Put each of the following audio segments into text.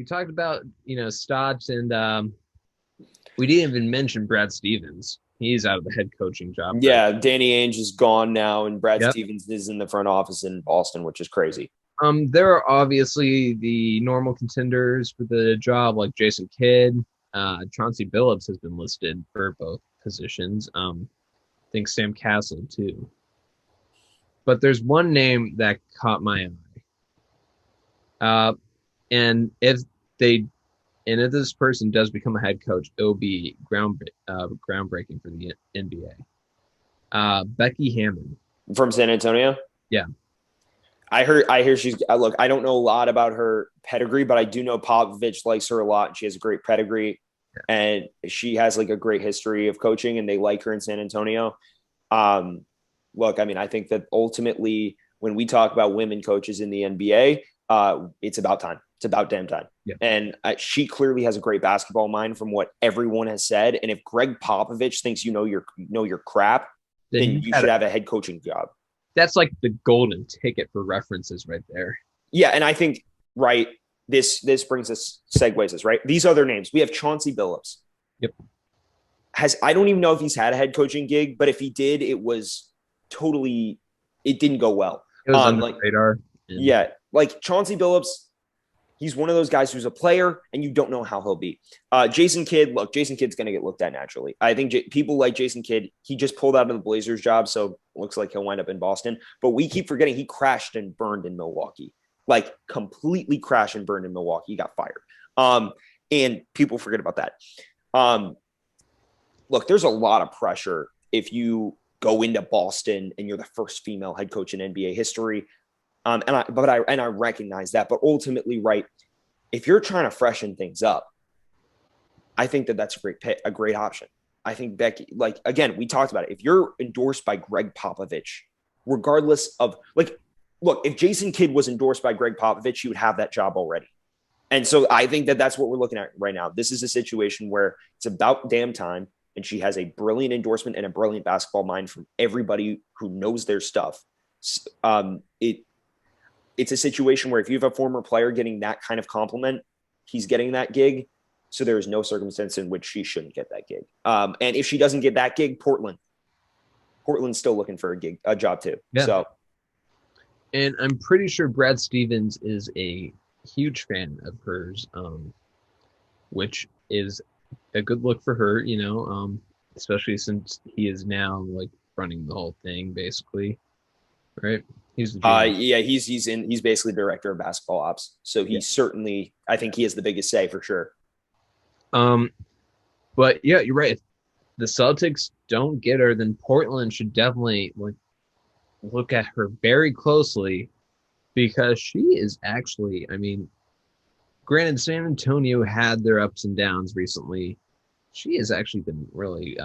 we talked about, Stotts, and we didn't even mention Brad Stevens. He's out of the head coaching job. Right? Yeah, Danny Ainge is gone now, and Brad Yep. Stevens is in the front office in Boston, which is crazy. There are obviously the normal contenders for the job, like Jason Kidd. Chauncey Billups has been listed for both positions. I think Sam Castle too. But there's one name that caught my eye. And they if this person does become a head coach, it'll be groundbreaking for the NBA. Becky Hammon. From San Antonio. Yeah. I hear she's look. I don't know a lot about her pedigree, but I do know Popovich likes her a lot. And she has a great pedigree, and she has like a great history of coaching, and they like her in San Antonio. Look, I mean, I think that ultimately, when we talk about women coaches in the NBA, it's about time. It's about damn time. Yeah. And she clearly has a great basketball mind, from what everyone has said. And if Greg Popovich thinks you know your crap, then you should have a head coaching job. That's like the golden ticket for references right there. Yeah, and I think right. This brings us segues us right. These other names, we have Chauncey Billups. Yep. I don't even know if he's had a head coaching gig, but if he did, it didn't go well. It was under the radar. Yeah, like Chauncey Billups, he's one of those guys who's a player, and you don't know how he'll be. Jason Kidd, Jason Kidd's going to get looked at naturally. I think people like Jason Kidd. He just pulled out of the Blazers job, so it looks like he'll wind up in Boston. But we keep forgetting he crashed and burned in Milwaukee, like completely crashed and burned in Milwaukee. He got fired. And people forget about that. Look, there's a lot of pressure if you go into Boston and you're the first female head coach in NBA history. And I recognize that, but ultimately, right, if you're trying to freshen things up, I think that's a great option. I think Becky, like, again, we talked about it. If you're endorsed by Greg Popovich, regardless of look, if Jason Kidd was endorsed by Greg Popovich, you would have that job already. And so I think that's what we're looking at right now. This is a situation where it's about damn time. And she has a brilliant endorsement and a brilliant basketball mind from everybody who knows their stuff. It's a situation where if you have a former player getting that kind of compliment, he's getting that gig. So there is no circumstance in which she shouldn't get that gig. And if she doesn't get that gig, Portland's still looking for a job too. Yeah. So, and I'm pretty sure Brad Stevens is a huge fan of hers, which is a good look for her, especially since he is now like running the whole thing basically, right? He's he's basically director of basketball ops. So he's certainly, I think he has the biggest say for sure. But yeah, you're right. If the Celtics don't get her, then Portland should definitely look at her very closely, because she is actually, I mean, granted, San Antonio had their ups and downs recently. She has actually been really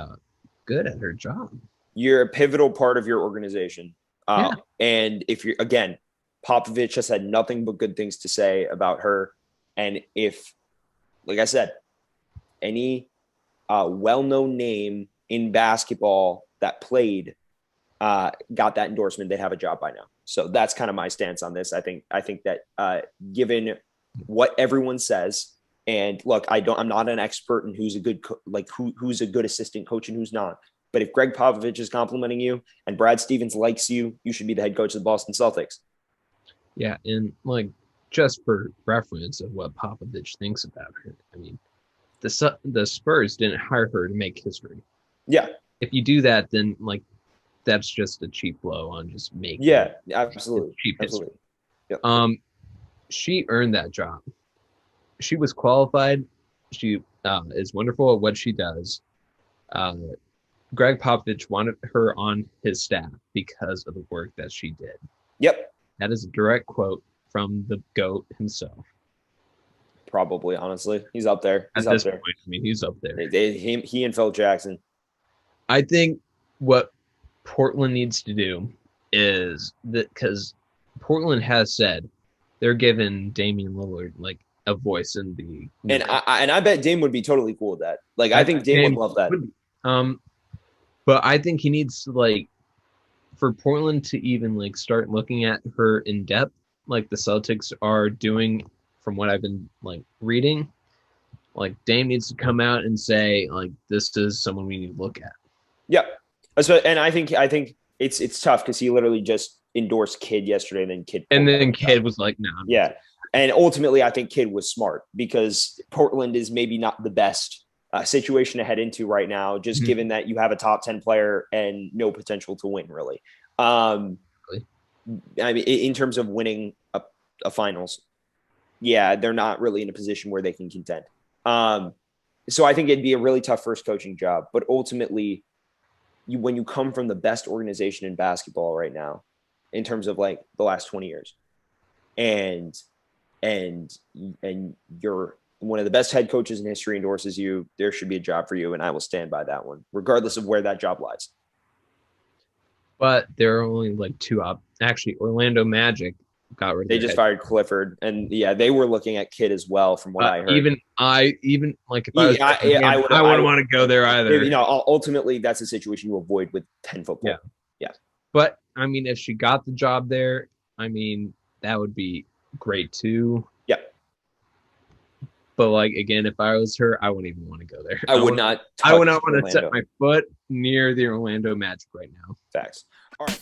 good at her job. You're a pivotal part of your organization. And if you're, again, Popovich has had nothing but good things to say about her. And if, like I said, any well-known name in basketball that played got that endorsement, they'd have a job by now. So that's kind of my stance on this. I think that given what everyone says, and look, I'm not an expert in who's a good who's a good assistant coach and who's not. But if Greg Popovich is complimenting you and Brad Stevens likes you, you should be the head coach of the Boston Celtics. Yeah, and just for reference of what Popovich thinks about her, I mean, the Spurs didn't hire her to make history. Yeah. If you do that, then that's just a cheap blow on just making. Yeah, absolutely. Cheap absolutely. Yep. She earned that job. She was qualified. She is wonderful at what she does. Greg Popovich wanted her on his staff because of the work that she did. Yep. That is a direct quote from the GOAT himself. Probably, honestly. He's up there. At this point, I mean, he's up there. He and Phil Jackson. I think what Portland needs to do is that, because Portland has said they're giving Damian Lillard a voice in the. And I bet Dame would be totally cool with that. I think Dame would love that. But I think he needs to for Portland to even start looking at her in depth, like the Celtics are doing from what I've been like reading, like Dame needs to come out and say like this is someone we need to look at. Yeah, and I think it's tough because he literally just endorsed Kidd yesterday, and then Kidd was like, "No." Yeah, and ultimately, I think Kidd was smart because Portland is maybe not the best situation to head into right now, just given that you have a top 10 player and no potential to win, really. I mean, in terms of winning a finals, yeah, they're not really in a position where they can contend. So I think it'd be a really tough first coaching job, but ultimately, when you come from the best organization in basketball right now, in terms of like the last 20 years, and you're one of the best head coaches in history endorses you, there should be a job for you, and I will stand by that one, regardless of where that job lies. But there are only like two up. Actually, Orlando Magic got rid of. They just fired Clifford, and yeah, they were looking at Kidd as well, from what I heard. Even like if I wouldn't want to go there either. You know, ultimately, that's a situation you avoid with 10 football. Yeah. But I mean, if she got the job there, I mean, that would be great too. Yeah. But like again, if I was her, I wouldn't even want to go there. I would not want to set my foot near the Orlando Magic right now. Facts. All right.